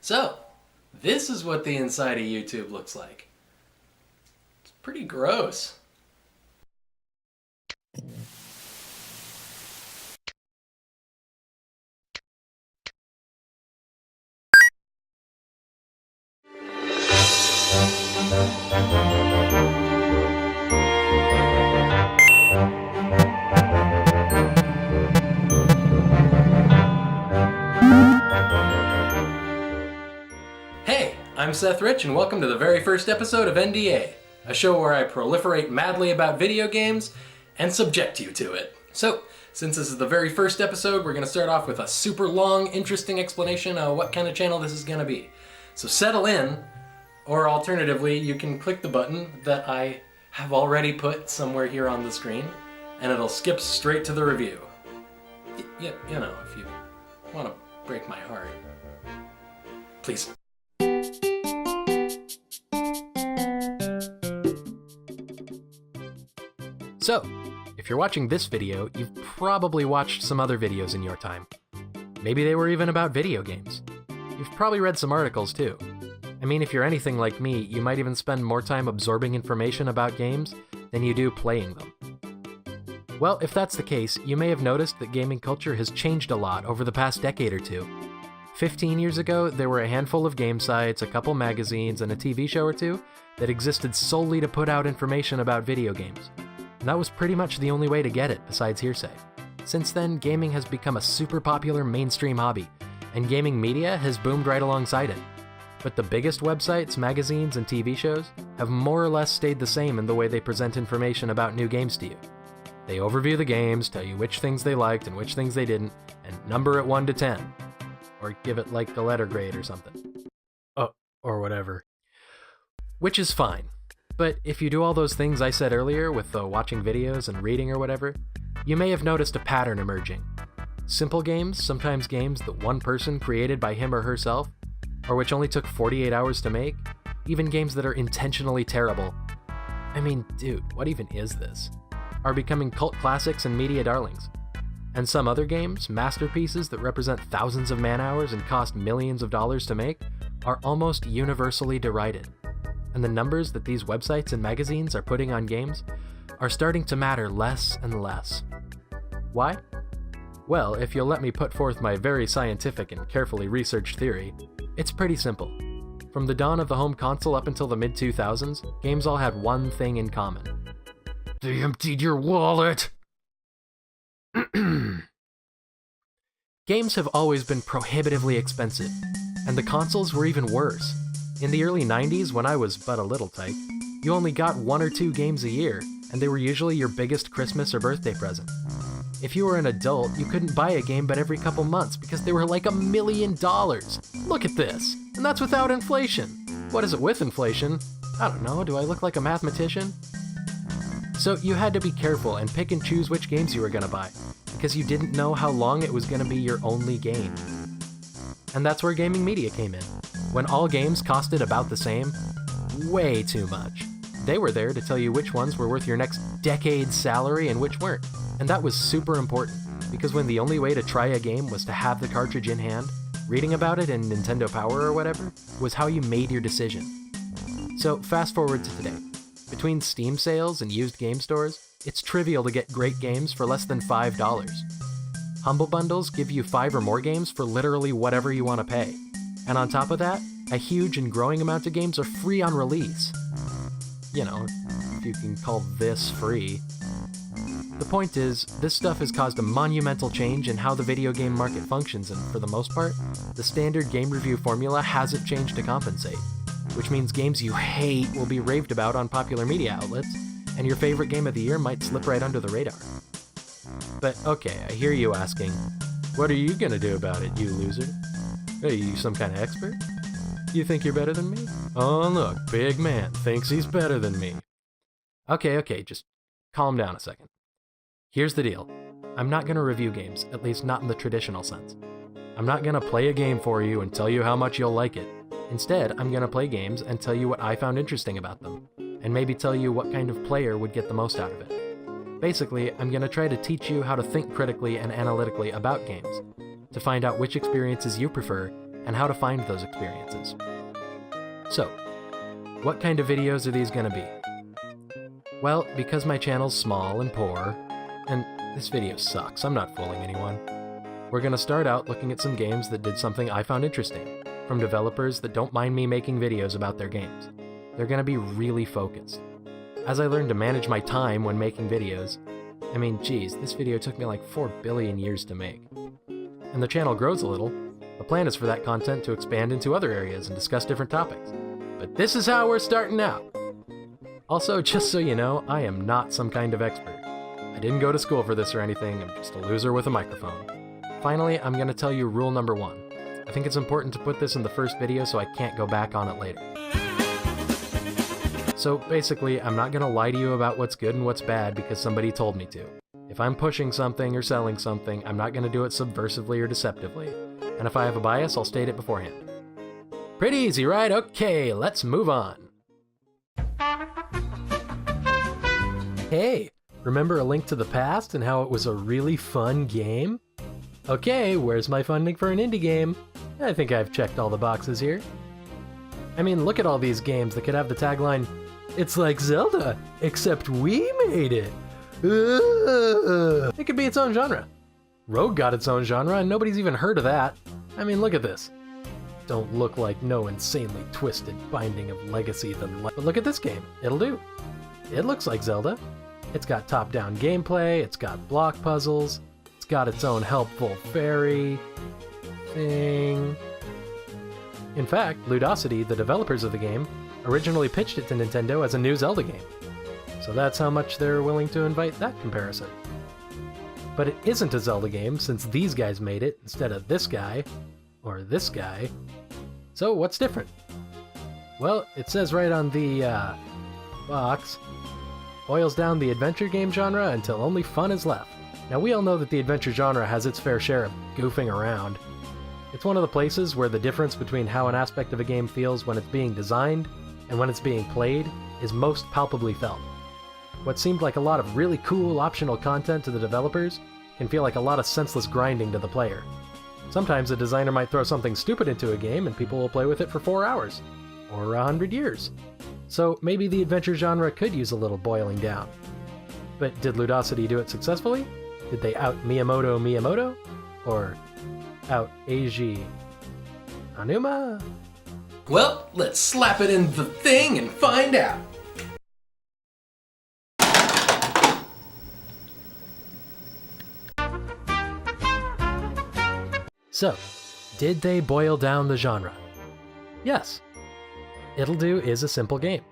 So, this is what the inside of YouTube looks like. It's pretty gross. Hey, I'm Ceth Rich, and welcome to the very first episode of NDA, a show where I proliferate madly about video games and subject you to it. So, since this is the very first episode, we're going to start off with a super long, interesting explanation of what kind of channel this is going to be. So settle in, or alternatively, you can click the button that I have already put somewhere here on the screen, and it'll skip straight to the review. You know, if you want to break my heart. Please. So, if you're watching this video, you've probably watched some other videos in your time. Maybe they were even about video games. You've probably read some articles too. I mean, if you're anything like me, you might even spend more time absorbing information about games than you do playing them. Well, if that's the case, you may have noticed that gaming culture has changed a lot over the past decade or two. 15 years ago, there were a handful of game sites, a couple magazines, and a TV show or two that existed solely to put out information about video games. And that was pretty much the only way to get it, besides hearsay. Since then, gaming has become a super popular mainstream hobby, and gaming media has boomed right alongside it. But the biggest websites, magazines, and TV shows have more or less stayed the same in the way they present information about new games to you. They overview the games, tell you which things they liked and which things they didn't, and number it 1 to 10. Or give it like the letter grade or something. Oh, or whatever. Which is fine. But if you do all those things I said earlier with the watching videos and reading or whatever, you may have noticed a pattern emerging. Simple games, sometimes games that one person created by him or herself, or which only took 48 hours to make, even games that are intentionally terrible. I mean, dude, what even is this? Are becoming cult classics and media darlings. And some other games, masterpieces that represent thousands of man-hours and cost millions of dollars to make, are almost universally derided. And the numbers that these websites and magazines are putting on games are starting to matter less and less. Why? Well, if you'll let me put forth my very scientific and carefully researched theory, it's pretty simple. From the dawn of the home console up until the mid-2000s, games all had one thing in common. They emptied your wallet! Games have always been prohibitively expensive, and the consoles were even worse. In the early 90s, when I was but a little tyke, you only got 1 or 2 games a year, and they were usually your biggest Christmas or birthday present. If you were an adult, you couldn't buy a game but every couple months because they were like $1 million. Look at this! And that's without inflation. What is it with inflation? I don't know, do I look like a mathematician? So you had to be careful and pick and choose which games you were gonna buy, because you didn't know how long it was gonna be your only game. And that's where gaming media came in. When all games costed about the same, way too much. They were there to tell you which ones were worth your next decade's salary and which weren't. And that was super important, because when the only way to try a game was to have the cartridge in hand, reading about it in Nintendo Power or whatever was how you made your decision. So fast forward to today. Between Steam sales and used game stores, it's trivial to get great games for less than $5. Humble Bundles give you 5 or more games for literally whatever you want to pay. And on top of that, a huge and growing amount of games are free on release. You know, if you can call this free. The point is, this stuff has caused a monumental change in how the video game market functions, and for the most part, the standard game review formula hasn't changed to compensate. Which means games you hate will be raved about on popular media outlets, and your favorite game of the year might slip right under the radar. But okay, I hear you asking, what are you gonna do about it, you loser? Are you some kind of expert? You think you're better than me? Oh look, big man thinks he's better than me. Okay, just calm down a second. Here's the deal. I'm not gonna review games, at least not in the traditional sense. I'm not gonna play a game for you and tell you how much you'll like it. Instead, I'm gonna play games and tell you what I found interesting about them, and maybe tell you what kind of player would get the most out of it. Basically, I'm gonna try to teach you how to think critically and analytically about games, to find out which experiences you prefer, and how to find those experiences. So, what kind of videos are these gonna be? Well, because my channel's small and poor, and this video sucks, I'm not fooling anyone, we're gonna start out looking at some games that did something I found interesting, from developers that don't mind me making videos about their games. They're gonna be really focused. As I learned to manage my time when making videos, I mean, geez, this video took me like 4 billion years to make. And the channel grows a little, the plan is for that content to expand into other areas and discuss different topics. But this is how we're starting out! Also, just so you know, I am not some kind of expert. I didn't go to school for this or anything, I'm just a loser with a microphone. Finally, I'm gonna tell you rule number 1. I think it's important to put this in the first video so I can't go back on it later. So basically, I'm not gonna lie to you about what's good and what's bad because somebody told me to. If I'm pushing something or selling something, I'm not gonna do it subversively or deceptively. And if I have a bias, I'll state it beforehand. Pretty easy, right? Okay, let's move on. Hey, remember A Link to the Past and how it was a really fun game? Okay, where's my funding for an indie game? I think I've checked all the boxes here. I mean, look at all these games that could have the tagline, "It's like Zelda, except we made it." It could be its own genre. Rogue got its own genre and nobody's even heard of that. I mean, look at this. Don't look like no insanely twisted binding of legacy than life. But look at this game, Ittle Dew. It looks like Zelda. It's got top-down gameplay, it's got block puzzles, it's got its own helpful fairy thing. In fact, Ludosity, the developers of the game, originally pitched it to Nintendo as a new Zelda game. So that's how much they're willing to invite that comparison. But it isn't a Zelda game since these guys made it instead of this guy, or this guy. So what's different? Well, it says right on the box, boils down the adventure game genre until only fun is left. Now we all know that the adventure genre has its fair share of goofing around. It's one of the places where the difference between how an aspect of a game feels when it's being designed and when it's being played is most palpably felt. What seemed like a lot of really cool optional content to the developers can feel like a lot of senseless grinding to the player. Sometimes a designer might throw something stupid into a game and people will play with it for 4 hours, or 100 years. So maybe the adventure genre could use a little boiling down. But did Ludosity do it successfully? Did they out Miyamoto? Or out Eiji Aonuma? Well, let's slap it in the thing and find out. So, did they boil down the genre? Yes. Ittle Dew is a simple game.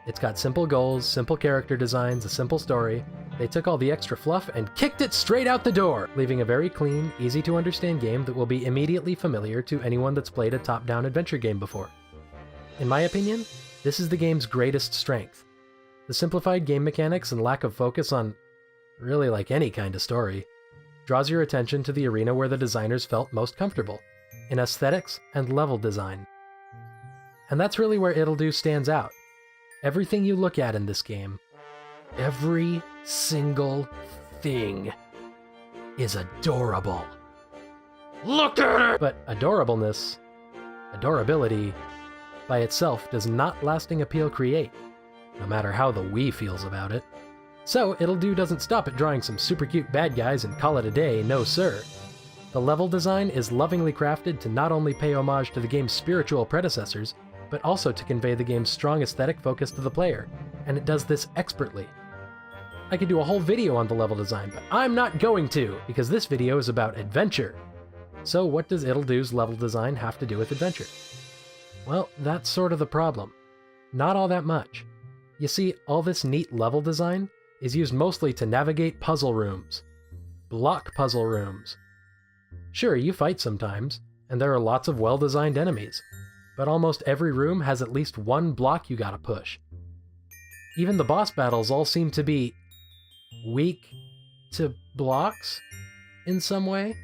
It's got simple goals, simple character designs, a simple story. They took all the extra fluff and kicked it straight out the door, leaving a very clean, easy to understand game that will be immediately familiar to anyone that's played a top-down adventure game before. In my opinion, this is the game's greatest strength. The simplified game mechanics and lack of focus on really like any kind of story draws your attention to the arena where the designers felt most comfortable, in aesthetics and level design. And that's really where Ittle Dew stands out. Everything you look at in this game, every single thing, is adorable. Look at it! But adorableness, adorability, by itself does not lasting appeal create, no matter how the we feels about it. So Ittle Dew doesn't stop at drawing some super cute bad guys and call it a day, no sir. The level design is lovingly crafted to not only pay homage to the game's spiritual predecessors, but also to convey the game's strong aesthetic focus to the player, and it does this expertly. I could do a whole video on the level design, but I'm not going to, because this video is about adventure. So what does Ittle Dew's level design have to do with adventure? Well, that's sort of the problem. Not all that much. You see, all this neat level design is used mostly to navigate puzzle rooms. Block puzzle rooms. Sure, you fight sometimes, and there are lots of well-designed enemies, but almost every room has at least one block you gotta push. Even the boss battles all seem to be weak to blocks in some way.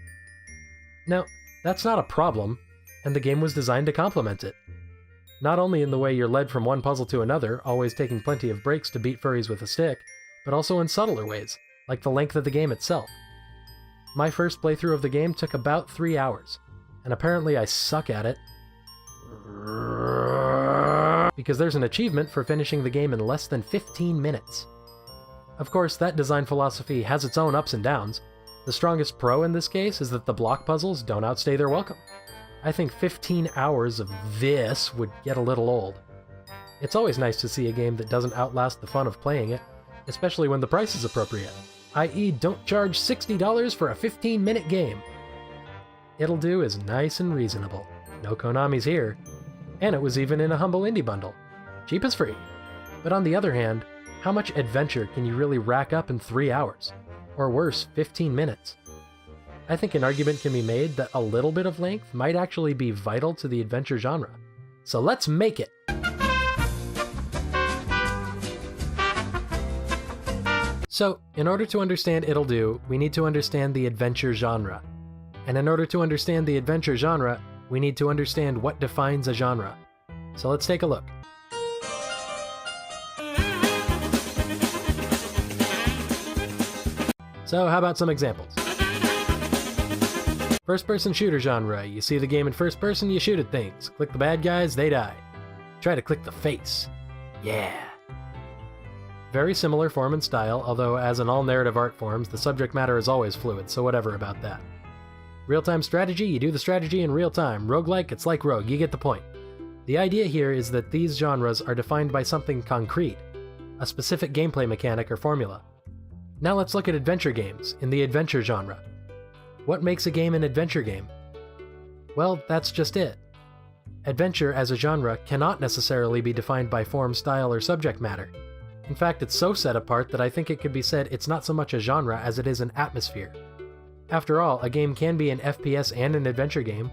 Now, that's not a problem, and the game was designed to complement it. Not only in the way you're led from one puzzle to another, always taking plenty of breaks to beat furries with a stick, but also in subtler ways, like the length of the game itself. My first playthrough of the game took about 3 hours. and apparently I suck at it, because there's an achievement for finishing the game in less than 15 minutes. Of course, that design philosophy has its own ups and downs. The strongest pro in this case is that the block puzzles don't outstay their welcome. I think 15 hours of this would get a little old. It's always nice to see a game that doesn't outlast the fun of playing it, especially when the price is appropriate, i.e. don't charge $60 for a 15-minute game. Ittle Dew is nice and reasonable. No Konamis here. And it was even in a humble indie bundle. Cheap as free. But on the other hand, how much adventure can you really rack up in 3 hours? Or worse, 15 minutes? I think an argument can be made that a little bit of length might actually be vital to the adventure genre. So let's make it! So, in order to understand Ittle Dew, we need to understand the adventure genre. And in order to understand the adventure genre, we need to understand what defines a genre. So let's take a look. So how about some examples? First-person shooter genre. You see the game in first person, you shoot at things. Click the bad guys, they die. Try to click the face. Yeah. Very similar form and style, although as in all narrative art forms, the subject matter is always fluid, so whatever about that. Real-time strategy, you do the strategy in real time. Roguelike, it's like Rogue, you get the point. The idea here is that these genres are defined by something concrete, a specific gameplay mechanic or formula. Now let's look at adventure games in the adventure genre. What makes a game an adventure game? Well, that's just it. Adventure as a genre cannot necessarily be defined by form, style, or subject matter. In fact, it's so set apart that I think it could be said it's not so much a genre as it is an atmosphere. After all, a game can be an FPS and an adventure game,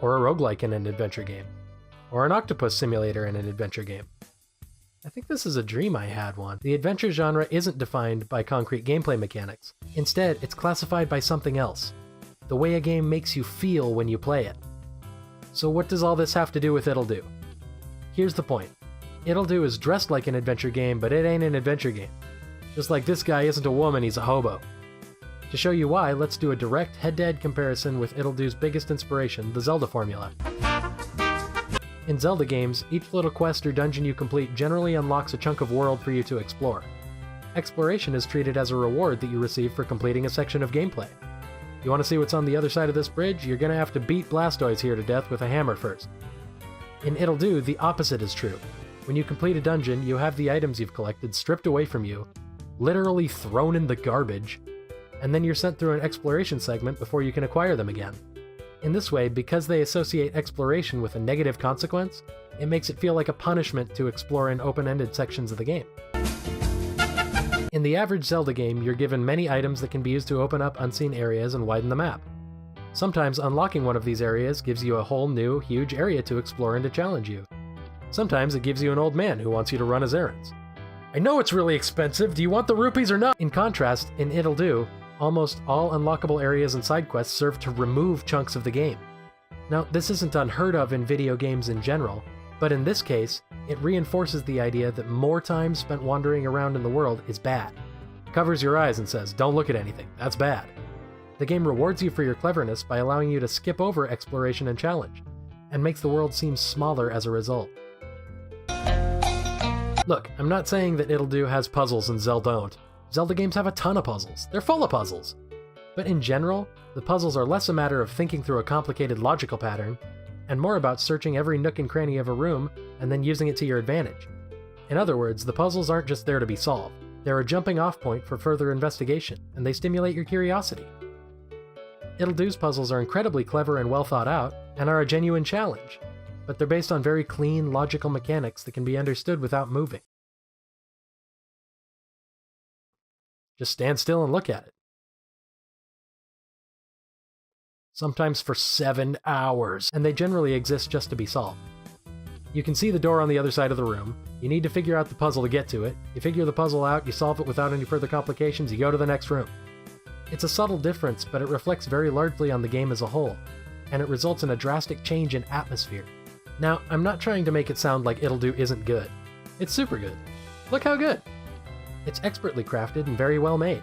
or a roguelike and an adventure game, or an octopus simulator and an adventure game. I think this is a dream I had one. The adventure genre isn't defined by concrete gameplay mechanics. Instead, it's classified by something else. The way a game makes you feel when you play it. So what does all this have to do with Ittle Dew? Here's the point. Ittle Dew is dressed like an adventure game, but it ain't an adventure game. Just like this guy isn't a woman, he's a hobo. To show you why, let's do a direct head-to-head comparison with Ittle Dew's biggest inspiration, the Zelda formula. In Zelda games, each little quest or dungeon you complete generally unlocks a chunk of world for you to explore. Exploration is treated as a reward that you receive for completing a section of gameplay. You want to see what's on the other side of this bridge? You're gonna have to beat Blastoise here to death with a hammer first. In Ittle Dew, the opposite is true. When you complete a dungeon, you have the items you've collected stripped away from you, literally thrown in the garbage, and then you're sent through an exploration segment before you can acquire them again. In this way, because they associate exploration with a negative consequence, it makes it feel like a punishment to explore in open-ended sections of the game. In the average Zelda game, you're given many items that can be used to open up unseen areas and widen the map. Sometimes unlocking one of these areas gives you a whole new, huge area to explore and to challenge you. Sometimes it gives you an old man who wants you to run his errands. I know it's really expensive, do you want the rupees or not? In contrast, in Ittle Dew, almost all unlockable areas and side quests serve to remove chunks of the game. Now, this isn't unheard of in video games in general, but in this case, it reinforces the idea that more time spent wandering around in the world is bad. It covers your eyes and says, don't look at anything, that's bad. The game rewards you for your cleverness by allowing you to skip over exploration and challenge, and makes the world seem smaller as a result. Look, I'm not saying that Ittle Dew has puzzles and Zelda don't. Zelda games have a ton of puzzles. They're full of puzzles. But in general, the puzzles are less a matter of thinking through a complicated logical pattern, and more about searching every nook and cranny of a room and then using it to your advantage. In other words, the puzzles aren't just there to be solved. They're a jumping off point for further investigation, and they stimulate your curiosity. Ittle Dew's puzzles are incredibly clever and well thought out, and are a genuine challenge, but they're based on very clean, logical mechanics that can be understood without moving. Just stand still and look at it. Sometimes for 7 hours, and they generally exist just to be solved. You can see the door on the other side of the room, you need to figure out the puzzle to get to it, you figure the puzzle out, you solve it without any further complications, you go to the next room. It's a subtle difference, but it reflects very largely on the game as a whole, and it results in a drastic change in atmosphere. Now, I'm not trying to make it sound like Ittle Dew isn't good. It's super good. Look how good! It's expertly crafted and very well made.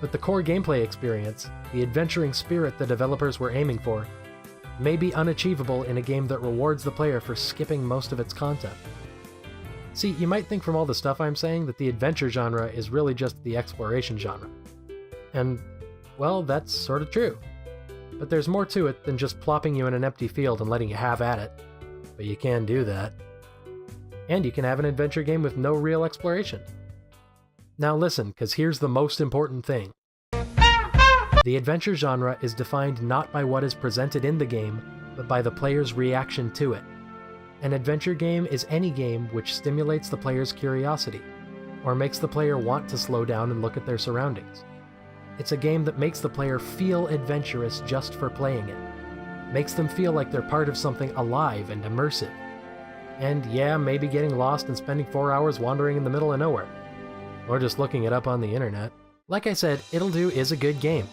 But the core gameplay experience, the adventuring spirit the developers were aiming for, may be unachievable in a game that rewards the player for skipping most of its content. See, you might think from all the stuff I'm saying that the adventure genre is really just the exploration genre. And, well, that's sort of true. But there's more to it than just plopping you in an empty field and letting you have at it. But you can do that. And you can have an adventure game with no real exploration. Now listen, because here's the most important thing. The adventure genre is defined not by what is presented in the game, but by the player's reaction to it. An adventure game is any game which stimulates the player's curiosity, or makes the player want to slow down and look at their surroundings. It's a game that makes the player feel adventurous just for playing it. Makes them feel like they're part of something alive and immersive. And yeah, maybe getting lost and spending 4 hours wandering in the middle of nowhere. Or just looking it up on the internet. Like I said, Ittle Dew is a good game.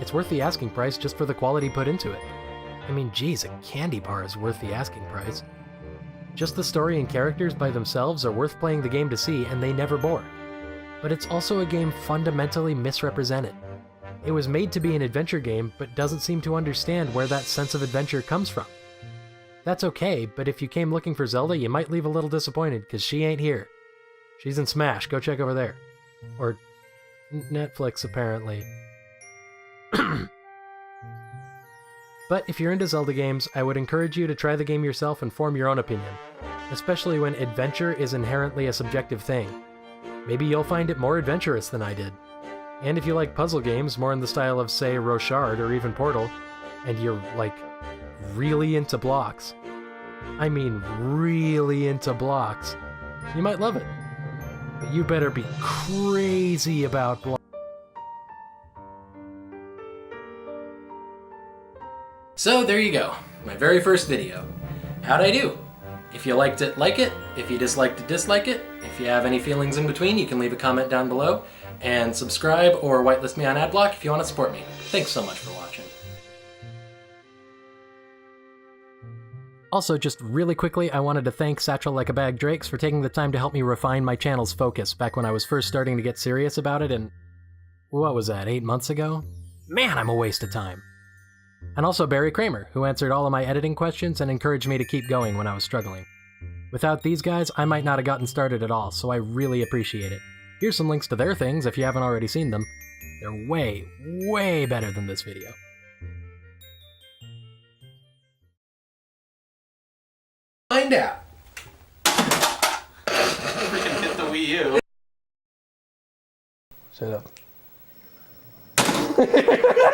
It's worth the asking price just for the quality put into it. I mean, geez, a candy bar is worth the asking price. Just the story and characters by themselves are worth playing the game to see, and they never bore. But it's also a game fundamentally misrepresented. It was made to be an adventure game, but doesn't seem to understand where that sense of adventure comes from. That's okay, but if you came looking for Zelda, you might leave a little disappointed, because she ain't here. She's in Smash, go check over there. Or Netflix, apparently. But if you're into Zelda games, I would encourage you to try the game yourself and form your own opinion, especially when adventure is inherently a subjective thing. Maybe you'll find it more adventurous than I did. And if you like puzzle games more in the style of, say, Rochard or even Portal, and you're, like, really into blocks, I mean really into blocks, you might love it. But you better be crazy about blocks. So there you go, my very first video. How'd I do? If you liked it, like it. If you disliked it, dislike it. If you have any feelings in between, you can leave a comment down below. And subscribe or whitelist me on Adblock if you want to support me. Thanks so much for watching. Also, just really quickly, I wanted to thank Satchel Like a Bag Drakes for taking the time to help me refine my channel's focus back when I was first starting to get serious about it, and what was that, 8 months ago? Man, I'm a waste of time. And also Barry Kramer, who answered all of my editing questions and encouraged me to keep going when I was struggling. Without these guys, I might not have gotten started at all, so I really appreciate it. Here's some links to their things if you haven't already seen them. They're way, way better than this video. Find out. Freaking hit the Wii U. Shut up.